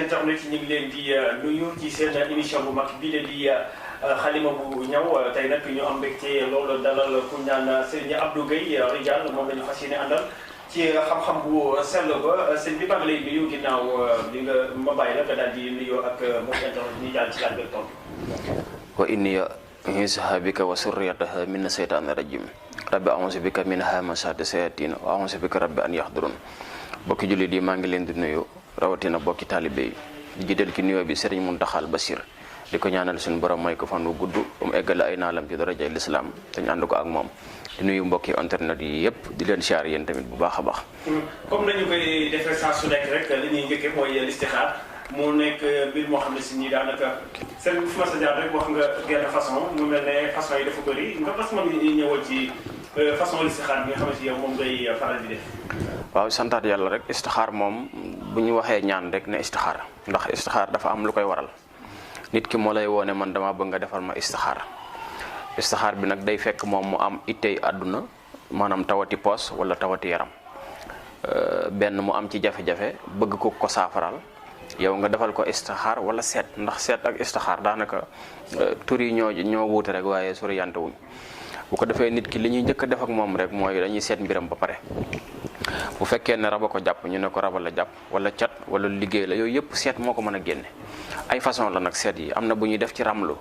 internet yi ñu ngi leen di nuyu ci seen émission bu mag bii de di xalima bu ñaw tey nag ñu am mbégte loolu dalal ku ñaan Serigne Abdou Gueye Ridial moom la ñu fas yéene àndal ci xam-xam bu sell ba sëñ bi maa ngi lay nuyu ginnaaw li nga ma bàyyi la nga daal di nuyoo ak mbokki internet ñu jàll ci laaj bi tontu. wa inni u'iizuha bika wa surriyataha mina shaytaani rajim rabbi a'uuzu bika min hamazaati sayaatiin wa a'uuzu bika rabbi an yahdurun bokki jullit yi maa ngi leen di nuyu rawatina bokki taalibe yi di jiital ci nuyoo bi Serigne Mountakha Bassir di ko ñaanal suñu borom may ko fan wu gudd mu eggale ay naalam ci daraja lislaam te ñu ànd ko ak moom di nuyu mbokki internet yi yëpp di leen siyaar yéen tamit bu baax a baax. comme nañu koy defee saa su nekk rek li ñuy njëkkee mooy listixaar mu nekk mbir moo xam ne si nii daanaka seen fu ma sa jaar rek wax nga genn façon mu mel ne façon yi dafa bëri nga fas mën ñëwal ci façon listixaar bi nga xam ne si yow moom ngay faral di def. waaw santaat yàlla rek istixaar moom bu ñu waxee ñaan rek ne istixaar ndax istixaar dafa am lu koy waral nit ki moo lay woone man dama bëgg nga defal ma istixaar bi nag day fekk moom mu am ittey àdduna maanaam tawati poos wala tawati yaram benn mu am ci jafe-jafe bëgg ko saafaral yow nga defal ko istixaar wala seet ndax seet ak istixaar daanaka tur yi ñoo wuute rek waaye soriyante wuñ bu ko defee nit ki li ñuy njëkk a def ak moom rek mooy dañuy seet mbiram ba pare bu fekkee ne raba ko jàpp ñu ne ko raba la jàpp wala cat wala liggéey la yooyu yëpp seet moo ko mën a génne ay façon la nag seet yi am na bu ñuy def ci ramlu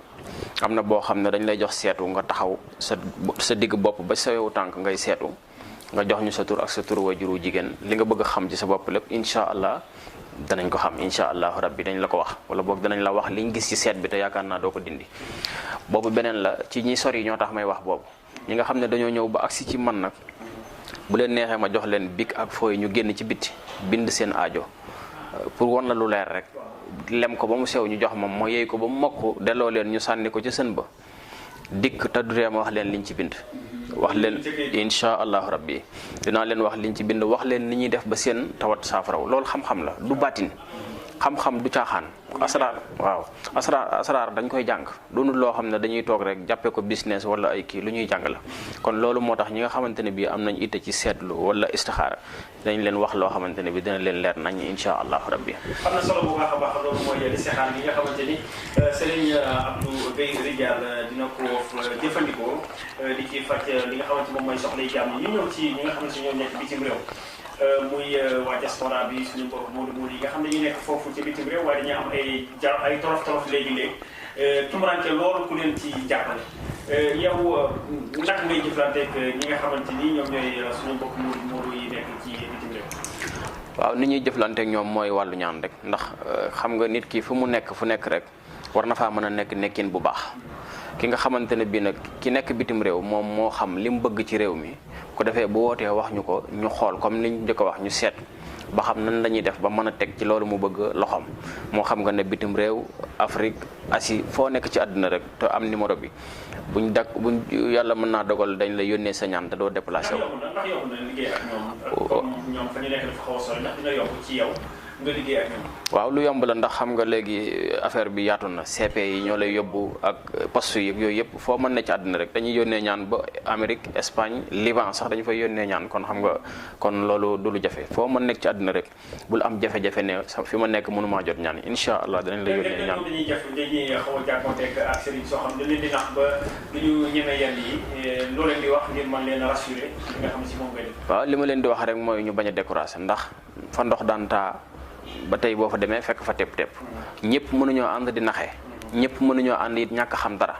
am na boo xam ne dañ lay jox seetu nga taxaw sa digg bopp ba sa yow tànk ngay seetu nga jox ñu sa tur ak sa tur wajuru jigéen li nga bëgg a xam ci sa bopp lépp incha allah danañ ko xam incha allahu rabbi dañ la ko wax wala boog danañ la wax liñ gis ci seet bi te yaakaar naa doo ko dindi boobu beneen la ci ñi sori ñoo tax may wax boobu ñi nga xam ne dañoo ñëw ba agsi ci man nag bu leen neexee ma jox leen bic ak fooy ñu génn ci bitti bind seen aajo pour won la lu leer rek lem ko ba mu sew ñu jox ma ma yey ko ba mu mokk delloo leen ñu sànni ko ci sën ba dikk te du tee ma wax leen liñ ci bind wax leen insha allahu rabbi dinaa leen wax liñ ci bind wax leen ni ñuy def ba seen tawat saafaraw loolu xam-xam la du baatin xam-xam du caaxaan asraar waaw asraar dañ koy jàng doonul loo xam ne dañuy toog rek jàppee ko business wala ay kii lu ñuy jàng la kon loolu moo tax ñi nga xamante ne bii am nañ itte ci seetlu wala istixaara dañ leen wax loo xamante ne bi dina leen leer nañ insha allahu rabbi am na solo bu baax a baax loolu mooy listixaar bi nga xamante ni Serigne Abdou Gueye Ridial dina ko jëfandikoo di ci faj li nga xamante moom mooy soxlay jàmm ñu ñëw ci ñi nga xamante ñoo nekk bitim réew muy waa diaspora bi suñu mbokk Modou yi nga xam ne ñu nekk foofu ci bitim réew waaye dañuy am ay torof léegi-léegi tumurante loolu ku leen ci jàppale yow naka ngay jëflanteeg ñi nga xamante ni ñoom ñooy suñu mbokk Modou yi nekk ci bitim réew. waaw ni ñuy jëflanteeg ñoom mooy wàllu ñaan rek ndax xam nga nit ki fu nekk rek war na faa mën a nekk nekkin bu baax ki nga xamante ne bii nag ki nekk bitim réew moom moo xam li mu bëgg ci réew mi ko defee bu wootee wax ñu ko ñu xool comme liñ njëkk a wax ñu seet ba xam nan la ñuy def ba mën a teg ci loolu mu bëgg loxoom moo xam nga ne bitim réew Afrique Asie foo nekk ci àdduna rek te am numéro bi buñ yàlla mën naa dogal dañ la yónnee sa ñaan te doo déplacé wu. ndax yomb na liggéey ak ñoom comme ñoom fa ñu nekk dafa xaw a sori ndax dina yomb ci yow nga liggéey ak ñoom. waaw lu yomb la ndax xam nga léegi affaire bi yaatu na CP yi ñoo lay yóbbu ak poste yi yooyu yëpp foo mën ne ci àdduna rek dañuy yónnee ñaan ba Amérique Espagne Liban sax dañu fay yónnee ñaan kon xam nga kon loolu du lu jafe foo mën nekk ci àdduna rek bul am jafe-jafe ne fi ma nekk mënumaa jot ñaan incha allah danañ la yónnee ñaan. dañuy xaw a jàppanteeg ak sëriñ soo xam ne dañ leen di nax ba du ñu ñeme yenn yi loo leen di wax ngir mën leen a rassuré li nga xam si moom ngay def. waaw li ma leen di wax rek mooy ñu bañ a découragé ndax fa ndox daan taa ba tey boo fa demee fekk fa tepp-tepp ñëpp mënuñoo ànd di naxee ñëpp mënuñoo ànd it ñàkk xam dara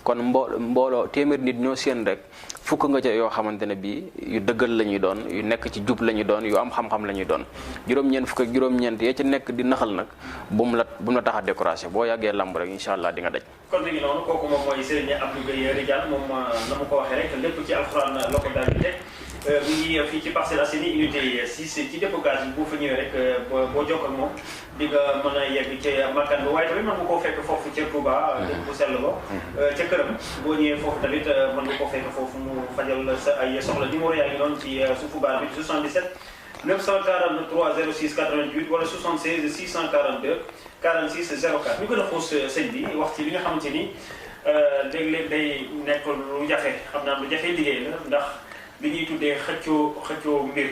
kon mbooloo téeméer nit ñoo seen rek fukk nga ca yoo xamante ne bii yu dëggal la ñuy doon yu nekk ci jub la ñuy doon yu am xam-xam la ñuy doon juróom-ñeent fukk ak juróom-ñeent ya ca nekk di naxal nag bu mu la tax a découragé boo yàggee lamb rek incha allah di nga daj. kon mi ngi noonu kooku moom mooy Serigne Abdou Gueye Ridial moom na ma ko waxee rek lépp ci alxuraan la ko daal di teg mi ngi fii ci Parcelles Assainies unité 6 ci dépôt gaz bi boo fa ñëwee rek boo jokkoo ak moom di nga mën a yegg ca makkaan ba waaye tamit mën nga koo fekk foofu ca Touba bu sell ba ca këram boo ñëwee foofu tamit mën nga koo fekk foofu mu fajal sa ay soxla numéro yaa ngi noonu ci suufu baar bi 77 943 06 88 wala 76 642 46 04 ñu gën a xuus sëñ bi wax ci li nga xamante ni léeg-léeg day nekk lu jafe xam naa lu jafe liggéey la ndax li ñuy tuddee xëccoo mbir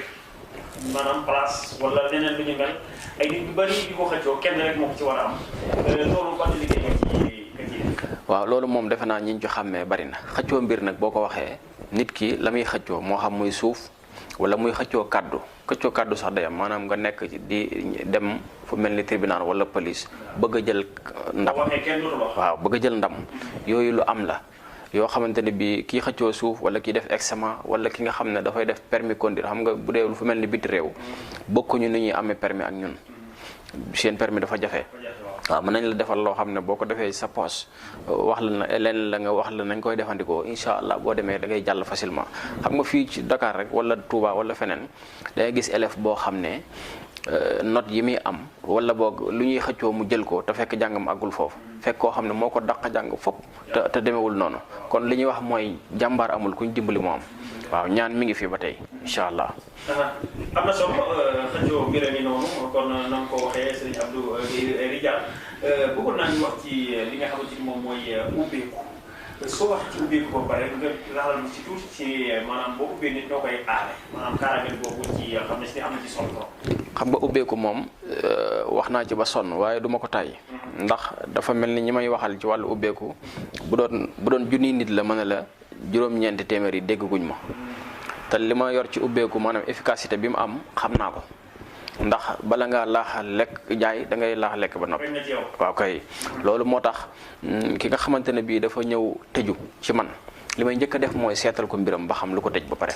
maanaam place wala leneen lu ñu mel ay nit ñu bari di ko xëccoo kenn rek moo ko ci war a am loolu ban liggéey nga ci waaw loolu moom defe naa ñi ñu ci xàmmee bari na xëccoo mbir nag boo ko waxee nit ki la muy xëccoo moo xam muy suuf wala muy xëccoo kàddu sax day am maanaam nga nekk di dem fu mel ni tribunal wala police bëgg a jël ndam waaw bëgg a jël ndam yooyu lu am la yoo xamante ne bi kii xëccoo suuf wala kii def examen wala ki nga xam ne dafay def permis conduire xam nga bu dee lu fu mel ni biti réew bokkuñu ni ñuy amee permis ak ñun seen permis dafa jafe waaw mën nañ la defal loo xam ne boo ko defee sa poche wax la na leen la nga wax la nañ koy defandikoo incha allah boo demee da ngay jàll facilement xam nga fii ci Dakar rek wala Touba wala feneen da ngay gis élève boo xam ne note yi muy am wala boog lu ñuy xëccoo mu jël ko te fekk jàngam àggul foofu fekk koo xam ne moo ko daq jàng fopp te demewul noonu kon li ñuy wax mooy jàmbaar amul kuñ dimbali moo am waaw ñaan mi ngi fi ba tey incha allah. am na solo xëccoo mbir mi noonu kon na nga ko waxee sëriñ Abdou Rijal bëggoon naa ñu wax ci li nga xamante ni moom mooy ubbeeku soo wax ci ubbeeku ba pare nga laal ci tuuti ci maanaam boo ubbee nit ñoo koy aare maanaam kaaraange boobu ci xam ne si am na ci solo. xam nga ubbeeku moom wax naa ci ba sonn waaye duma ko tàyyi ndax dafa mel ni ñi may waxal ci wàllu ubbeeku bu doon junniy nit la mën a la juróom-ñeenti téeméer yi dégg guñ ma te li ma yor ci ubbeeku maanaam efficacité bi mu am xam naa ko ndax bala ngaa laax lekk jaay da ngay laax lekk ba noppi waaw kay loolu moo tax ki nga xamante ne bii dafa ñëw tëju ci man li may njëkk a def mooy seetal ko mbiram ba xam lu ko tëj ba pare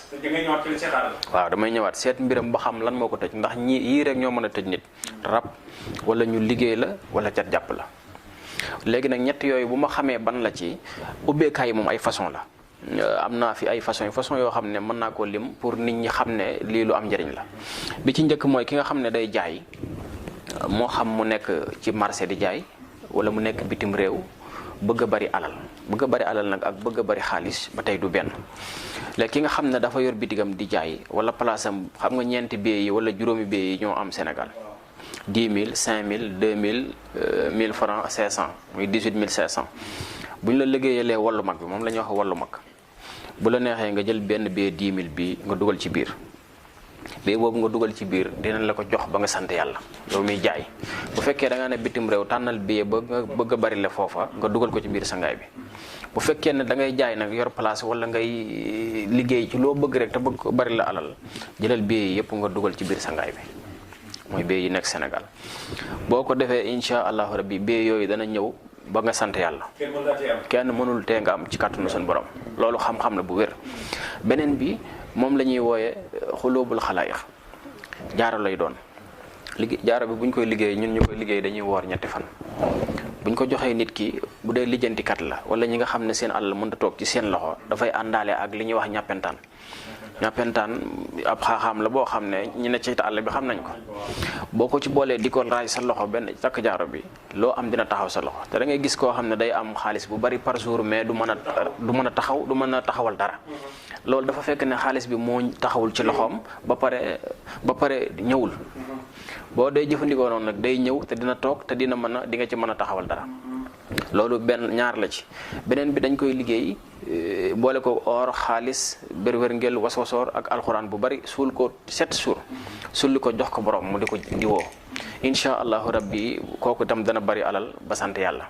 waaw damay ñëwaat seet mbiram ba xam lan moo ko tëj ndax yii rek ñoo mën a tëj nit rab wala ñu liggéey la wala cat jàpp la léegi nag ñett yooyu bu ma xamee ban la ci ubbeekaay yi moom ay façon la am naa fi ay façon yoo xam ne mën naa koo lim pour nit ñi xam ne lii lu am njëriñ la bi ci njëkk mooy ki nga xam ne day jaay moo xam mu nekk ci marché di jaay wala mu nekk bitim réew bëgg a bari alal nag ak bëgg a bari xaalis ba tey du benn léegi ki nga xam ne dafa yor bitigam di jaay wala place am xam nga ñeenti billets yi wala juróomi billets yi ñoo am Sénégal 10 000 5 000 2 000 1000 francs 500 muy 18 500 bu ñu la liggéeyalee wallu mag bi moom la ñuy wax wallu mag bu la neexee nga jël benn billet 10 000 bi nga dugal ci biir billet boobu nga dugal ci biir dinañ la ko jox ba nga sant yàlla yow miy jaay bu fekkee da ngaa ne bitim réew tànnal billet ba nga bëgg a bari la foofa nga dugal ko ci biir sangaay bi bu fekkee ne da ngay jaay nag yor place wala ngay liggéey ci loo bëgg rek te bëgg ko bari la alal jëlal billet yi yëpp nga dugal ci biir sangaay bi mooy billet yi nekk Sénégal boo ko defee incha allahu rabbi billet yooyu dana ñëw ba nga sant yàlla kenn mënul tee nga am ci kàttanu seen borom loolu xam-xam la bu wér beneen bi moom la ñuy wooye xulóobul xalaayiq jaaro lay doon jaaro bi bu ñu koy liggéey ñun ñu koy liggéey dañuy woor ñetti fan bu ñu ko joxee nit ki bu dee lijjantikat la wala ñi nga xam ne seen àll mënut a toog ci seen loxo dafay àndaale ak li ñuy wax ñàppentaan ab xaaxaam la boo xam ne ñi ne ci àll bi xam nañ ko boo ko ci boolee di ko raay sa loxo benn takk jaaro bi loo am dina taxaw sa loxo te da ngay gis koo xam ne day am xaalis bu bari par jour mais du mën a taxawal dara loolu dafa fekk ne xaalis bi moo taxawul ci loxoom ba pare ñëwul boo dee jëfandikoo noonu nag day ñëw te dina toog te di nga ci mën a taxawal dara loolu benn ñaar la ci beneen bi dañ koy liggéey boole ko or xaalis bérwérngel waswasoor ak alxuraan bu bari suul ko 7 jours sulli ko jox ko borom mu di ko diwoo incha allahu rabbi kooku itam dana bari alal ba sant yàlla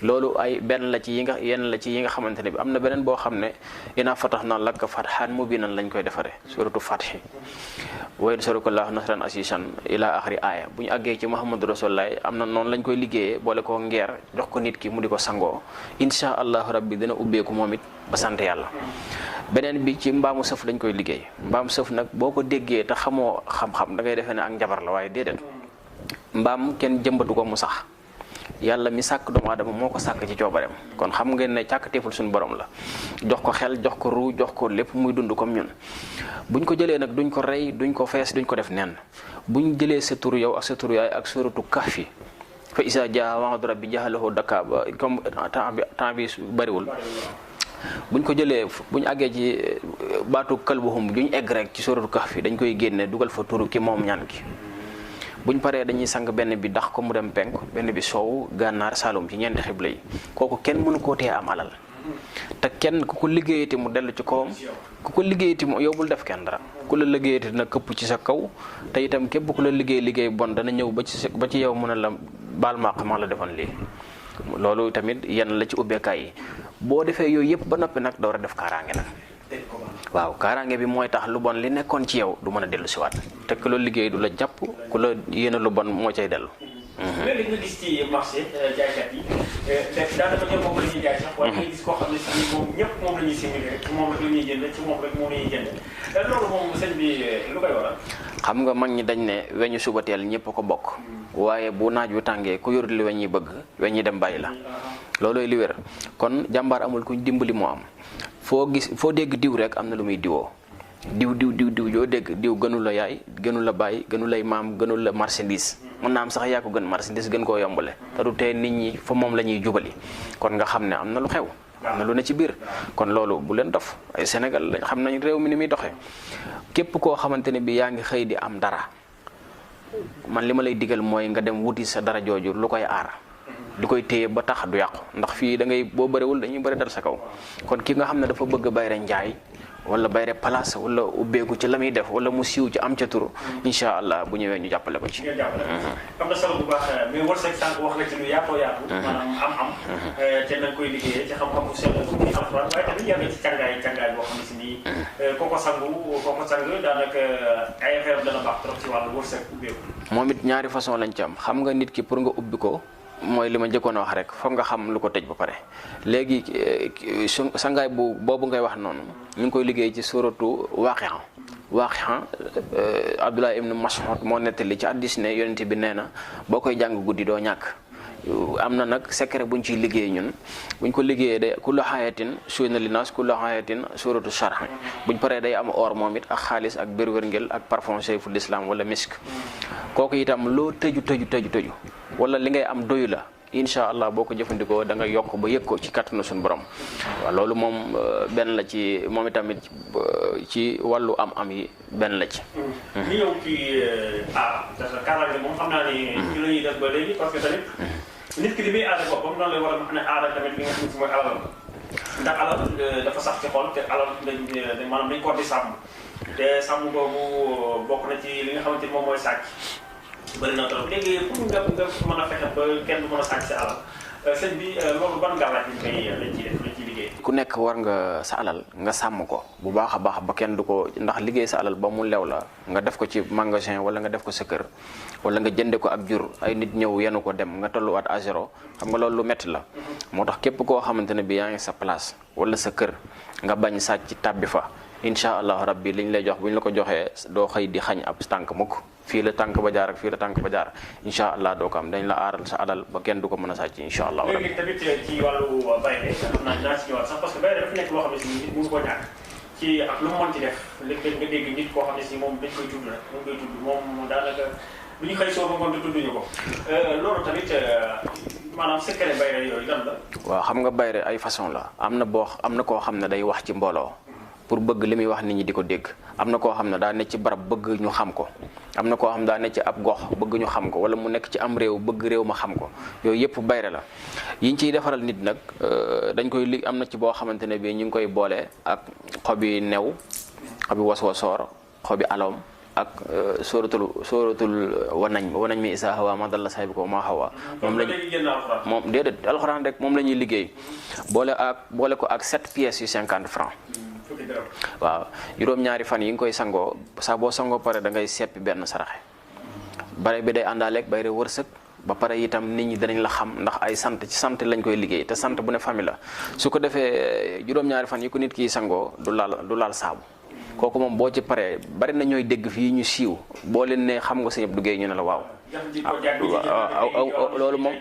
loolu ay benn la ci yi nga xamante ne bi am na beneen boo xam ne inaa fatahnaa laka fathan mubiinan lañ koy defaree suratu fathi wa yansurukallahu nasran asiisan ila axiri aaya bu ñu àggee ci Muhammadu Rasulullah am na noonu lañ koy liggéeyee boole ko ngeer jox ko nit ki mu di ko sangoo incha allahu rabbi dina ubbeeku moom it ba sant yàlla beneen bi ci mbaamu sëf lañ koy liggéey mbaamu sëf nag boo ko déggee te xamoo xam-xam da ngay defee ne ak njabar la waaye déedéet mbaam kenn jëmbatu ko mu sax yàlla mi sàkk doomu aadama moo ko sàkk ci coobareem kon xam ngeen ne càkkatéeful suñu borom la jox ko xel jox ko ruu jox ko lépp muy dund comme ñun buñ ko jëlee nag duñ ko rey duñ ko fees duñ ko def nen buñ jëlee sa turu yow ak sa turu yaay ak suratu kahfi fa isa jaa wa'du rabbi jahalahu dakka ba comme temps bi bariwul buñ ko jëlee buñ àggee ci baatu kalbuhum duñ egg rek ci suratu kahfi dañ koy génne dugal fa turu ki moom ñaan gi buñ paree dañuy sang benn bi dax ko mu dem penk benn bi soow gànnaar saalum ci ñeenti xibla yi kooku kenn mënu koo tee am alal te kenn ku ko liggéeyati mu dellu ci kawam ku ko liggéeyati mu yow bul def kenn dara ku la liggéeyati dina këpp ci sa kaw te itam képp ku la liggéey bon dana ñëw ba ci yow mu ne la baal maa la defoon lii loolu tamit yenn la ci ubbeekaay yi boo defee yooyu yëpp ba noppi nag door a def kaaraange nag waaw kaaraange bi mooy tax lu bon li nekkoon ci yow du mën a dellu si waat te ku la liggéey du la jàpp ku la yéene lu bon moo cay dellu. léeg-léeg nga gis ci marché jaaykat yi daanaka ñoom moom la ñuy jaay sax waaye nga gis koo xam ne si moom ñëpp moom la ñuy simili rek ci moom rek la ñuy jënd ci moom rek moom la ñuy jënd loolu moom sëñ bi lu koy waral. xam nga mag ñi dañ ne weñu subateel ñëpp ko bokk waaye bu naaj wu tàngee ku yorul li weñ yi bëgg weñ yi dem bàyyi la loolooy li wér kon jàmbaar amul kuñ dimbali moo am foo dégg diw rek am na lu muy diwoo diw yoo dégg diw gënu la yaay gënu la bàyyi gënu lay maam gënu la marchandise mën naa am sax yaa ko gën marchandise gën koo yombale te du tee nit ñi fa moom la ñuy jubali kon nga xam ne am na lu xew am na lu ne ci biir kon loolu bu leen dof ay Sénégal lañ xam nañ réew mi ni muy doxee képp koo xamante ne bi yaa ngi xëy di am dara man li ma lay digal mooy nga dem wuti sa dara jooju lu koy aar di koy téye ba tax du yàqu ndax fii da ngay boo bëriwul dañuy bëri dal sa kaw kon ki nga xam ne dafa bëgg bayre njaay wala bayre place wala ubbeeku ci la muy def wala mu siiw ci am ca turu incha allah bu ñëwee ñu jàppale ko ci. am na solo bu baax mais wërsëg sànq wax nga ci lu yaatoo yaatu. maanaam am-am. te nañ koy liggéeyee ci xam-xam bu sell bu alxuraan waaye tamit yaa ngi ci càngaay boo xam ne si nii kooko sang daanaka ay affaire dana baax trop ci wàllu wërsëg ubbeeku. moom it ñaari façon lañ ci am xam nga nit ki pour nga ubbi ko. mooy li ma njëkkoon a wax rek foog nga xam lu ko tëj ba pare léegi sangaay boobu ngay wax noonu ñu ngi koy liggéey ci suratu Waaqi'a Abdullah ibn Mas'ud moo nettali ci hadiis ne yonent bi nee na boo koy jàng guddi doo ñàkk am na nag secret buñ ciy liggéey ñun buñ ko liggéeyee day kullu xaayatin suyna li naas kullu xaayatin suratu sharh buñ paree day am or moom it ak xaalis ak bérwérngel ak parfum sayful islam wala misk kooku itam loo tëju wala li ngay am doyu la incha allah boo ko jëfandikoo da nga yokk ba yëg ko ci kattanu suñu borom waaw loolu moom benn la ci moom itamit ci wàllu am yi benn la ci. ñu ñëw ci parce que kaaraange moom xam naa ni ci la ñuy def ba léegi parce que tamit nit ki li muy aada boppam noonu lay war a xam ne aada tamit li nga xam ne si mooy alal ndax alal dafa sax ci xol te alal maanaam dañ ko di sàmm te sàmm boobu bokk na ci li nga xamante ni moom mooy sàcc. bëri na trop léegi pour nga mën a fexe ba kenn du mën a sàcc sa alal sëñ bi loolu ban gàllaaj lañ ciy liggéey. ku nekk war nga sa alal nga sàmm ko bu baax a baax ba kenn du ko ndax liggéey sa alal ba mu lew la nga def ko ci magasin wala nga def ko sa kër wala nga jënde ko ab jur ay nit ñëw yenu ko dem nga tolluwaat à zéro xam nga loolu lu métti la. moo tax képp koo xamante ne bi yaa ngi sa place wala sa kër nga bañ sàcc tàbbi fa incha allah rabbi liñ lay jox bu ñu la ko joxee doo xëy di xañ ab tànk mukk fii la tànk ba jaar ak fii la tànk ba jaar incha allah doo ko am dañ la aaral sa alal ba kenn du ko mën a sàcc incha allah. léegi tamit ci wàllu bayre xam naa dinaa si ñëwaat sax parce que bayre dafa nekk loo xam ne si nit mënu ko ñàkk ci ak lu mu mën ci def léeg-léeg nga dégg nit koo xam ne si moom dañ koy tudd rek moom daanaka bu ñu xëy soo ba ngoon te tudduñu ko loolu tamit maanaam secret bayre yooyu lan la. waaw xam nga bayre ay façon la am na koo xam ne day wax ci mbooloo pour bëgg li muy wax nit ñi di ko dégg am na koo xam ne daa nekk ci barab bëgg ñu xam ko am na koo xam ne daa nekk ci ab gox bëgg ñu xam ko wala mu nekk ci am réew bëgg réew ma xam ko yooyu yëpp bayre la yiñ ciy defaral nit nag dañ koy am na ci boo xamante ne bii ñu ngi koy boole ak xobi new xobi waswasoor xobi alom ak sóoratul wanañ mi isaa hawa ma dalla saahibukum wa maa hawa moom déedéet alxuraan rek moom la ñuy liggéey boole ko ak 7 pièces yu 50 francs waaw juróom-ñaari fan yi nga koy sangoo saa boo sangoo pare da ngay seppi benn saraxe bare bi day àndaaleeg bayre wërsëg ba pare itam nit ñi danañ la xam ndax ay sant ci sant lañ koy liggéey te sant bu ne famille la su ko defee juróom-ñaari fan yi ko nit ki sangoo du laal saabu kooku moom boo ci paree bari na ñooy dégg fii ñu siiw boo leen ne xam nga Sëñ Abdou Guèye ñu ne la waaw loolu moom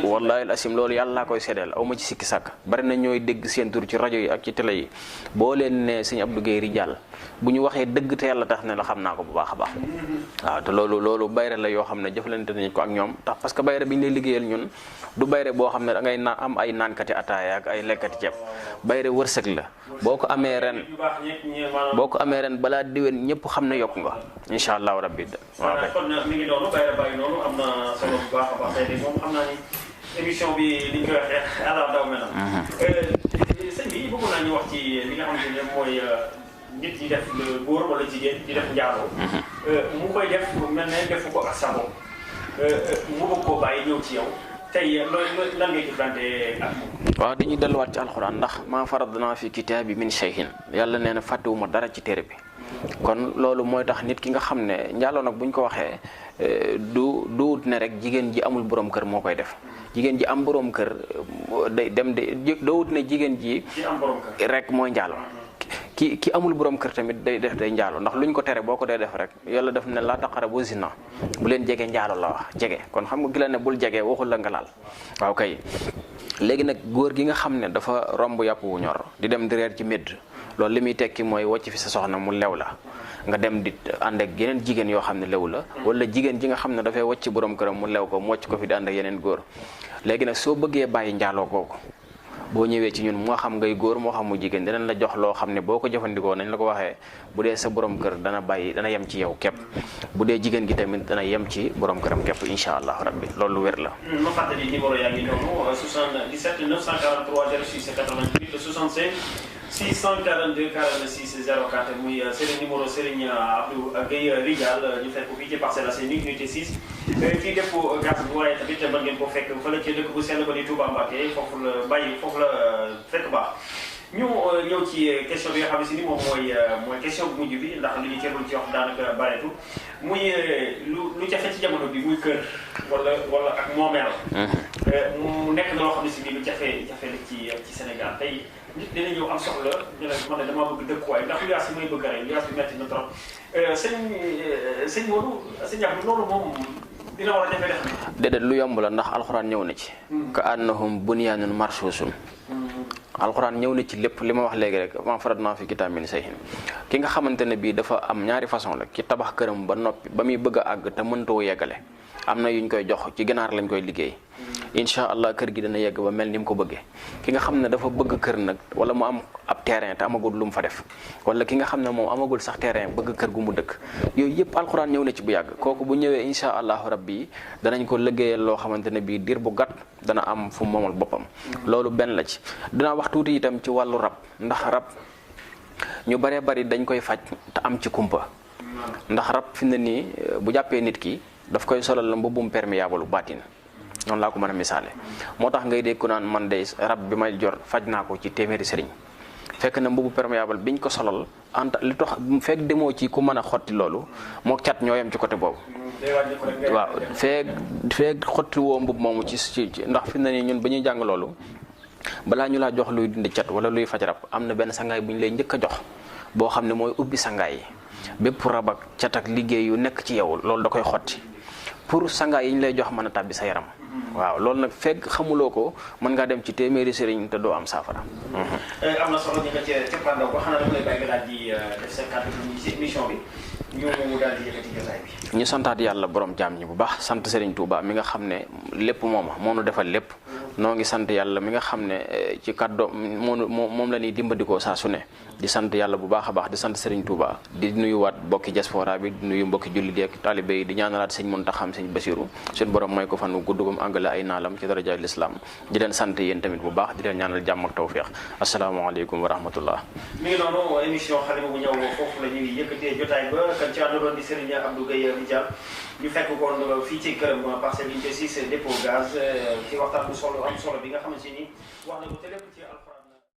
wallahi asim loolu yàlla laa koy seddeel aw ma ci sikki sàkk bari na ñooy dégg seen tur ci rajo yi ak ci télé yi boo leen ne Sëñ Abdou Guèye Ridial bu ñu waxee dëgg te yàlla tax ne la xam naa ko bu baax a baax waaw te loolu bayre la yoo xam ne jëflante nañ ko ak ñoom tax parce que bayre bi ñu lay liggéeyal ñun du bayre boo xam ne da ngay am ay naankati ataaya ak ay lekkati ceeb bayre wërsëg la boo ko amee ren balaa diwén ñëpp xam ne yokk nga incha allahu rabbi waaw kon mi ngi noonu bayre bàyyi noonu am na solo bu baax a baax tey moom xam naa ni émission bi li ñu koy waxee ala daw mel na. sëñ bi bëgg naa ñu wax ci li nga xamante ne mooy nit yi def góor wala jigéen di def njaaloo. mu koy def mel ne defu ko ak sabo mu bëgg koo bàyyi ñëw ci yow tey loolu lan ngay jëflante ak moom. waaw dañuy delluwaat ci alxuraan ndax maa faradnaa fi kitaabi min shay'in yàlla nee na fàttewuma dara ci téere bi kon loolu mooy tax nit ki nga xam ne njaaloo nag buñ ko waxee du ne rek jigéen ji amul borom kër moo koy def jigéen ji am borom kër day dem de doowut ne jigéen ji rek mooy njaaloo ki amul borom kër tamit day njaaloo ndax luñ ko tere boo ko dee def rek yàlla def ne laa taqrabu zina bu leen jege njaaloo la wax jege kon xam nga gi la ne bul jege waxul la nga laal waaw kay léegi nag góor gi nga xam ne dafa romb yàpp wu ñor di dem di reer ci médd loolu li muy tekki mooy wàcc fi sa soxna mu lew la nga dem di ànd ak yeneen jigéen yoo xam ne lew la wala jigéen ji nga xam ne dafay wàcc borom këram mu lew ko mu wàcc ko fi di ànd ak yeneen góor léegi nag soo bëggee bàyyi njaaloo googu boo ñëwee ci ñun moo xam ngay góor moo xam mu jigéen dinañ la jox loo xam ne boo ko jëfandikoo nañ la ko waxee bu dee sa borom kër dana yem ci yow képp bu dee jigéen gi tamit dana yem ci borom këram képp incha allah rabbi loolu wér la. ma fàttali numéro yaa ngi noonu 77 943 06 88 65 642 46 04 muy seen numéro Serigne Abdou Gueye Ridial ñu fekk ko fii ci Parcelles Assainies unité 6 ci dépôt gaz bu waaye tamit mën ngeen ko fekk fële ci dëkk bu sell ba di Touba Mbacké foofu la fekk baax ñu ñëw ci question bi nga xam ne si ni moom mooy question bu mujj bi ndax li ñu ceebul ci wax daanaka bareetu muy lu jafe ci jamono bi muy kër wala ak moomeel mu nekk na loo xam ne si ni lu jafe la ci Sénégal tey nit dina ñëw am soxla ñu ne man ne damaa bëgg dëkkuwaay ndax luyaas bi may bëgg rek luyaas bi metti na trop sëñ Modou sëñ Abdou loolu moom dina war a jafe def na déedéet lu yomb la ndax alxuraan ñëw na ci ka annahum bunyaanun marsuusun alxuraan ñëw na ci lépp li ma wax léegi rek maa faratnaa fi kitaabin min shay'in ki nga xamante ne bii dafa am ñaari façon la ki tabax këram ba noppi ba muy bëgg a àgg te mëntoo yeggale am na yuñ koy jox ci ganaar lañ koy liggéey incha allah kër gi dana yegg ba mel ni mu ko bëggee ki nga xam ne dafa bëgg kër nag wala mu am ab terrain te amagul lu mu fa def wala ki nga xam ne moom amagul sax terrain bëgg kër gu mu dëkk yooyu yëpp alxuraan ñëw na ci bu yàgg kooku bu ñëwee incha allahu rabbi danañ ko liggéeyal loo xamante ne bii diir bu gàtt dana am fu moomal boppam loolu benn la ci dinaa wax tuuti itam ci wàllu rab ndax rab ñu baree bari dañ koy faj te am ci kumpa ndax rab fi ne nii bu jàppee nit ki daf koy solal la mbubbum perméable bu baatin noonu laa ko mën a misaale moo tax ngay dégg ku naan man de rab bi may jor faj naa ko ci téeméeri sëriñ fekk na mbubu perméable biñ ko solal li tax fekk demoo ci ku mën a xotti loolu moo cat ñoo yem ci côté boobu waaw fekk xotti woo mbub moomu ci ndax fi na ni ñun ba ñuy jàng loolu balaa ñu laa jox luy dindi cat wala luy faj rab am na benn sangaay bu ñu lay njëkk a jox boo xam ne mooy ubbi sangaay yi bépp rab ak cat ak liggéey yu nekk ci yow loolu da koy xotti pour sangaay yi ñu lay jox mën a tàbbi sa yaram waaw loolu nag fekk xamuloo ko mën ngaa dem ci téeméeri sëriñ te doo am saafara. am na solo ñu nga ca pandaw ko xanaa dama lay bàyyi nga daal di def sa kàddu gi ci émission bi ñu daal di yëkkati jotaay bi. ñu santaat yàlla borom jaam ñi bu baax sant Serigne Touba mi nga xam ne lépp moo nu defal lépp noo ngi sant yàlla mi nga xam ne ci kàddoom moom la ñuy dimbandikoo saa su ne di sant yàlla bu baax a baax di sant Serigne Touba di nuyuwaat mbokki diaspora bi di nuyu mbokki jullit ak taalibe yi di ñaanalaat sëñ Muntaxa sëñ Basiru suñu borom may ko fan wu gudd gum àggale ay naalam ci daraja l'islam di leen sant yéen tamit bu baax di leen ñaanal jàmm ak tawféex asalaamaaleykum wa rahmatullah. mi ngi noonu émission Xalima bu ñëw foofu la ñuy yëkkatee jotaay ba kan ci àndoon di Serigne Abdou Gueye Ridial ñu fekk ko fii ci këram Parcelles Unité 6 dépôt gaz ci waxtaan bu am solo bi nga xamante ni wax na ko te lépp ci alxuraan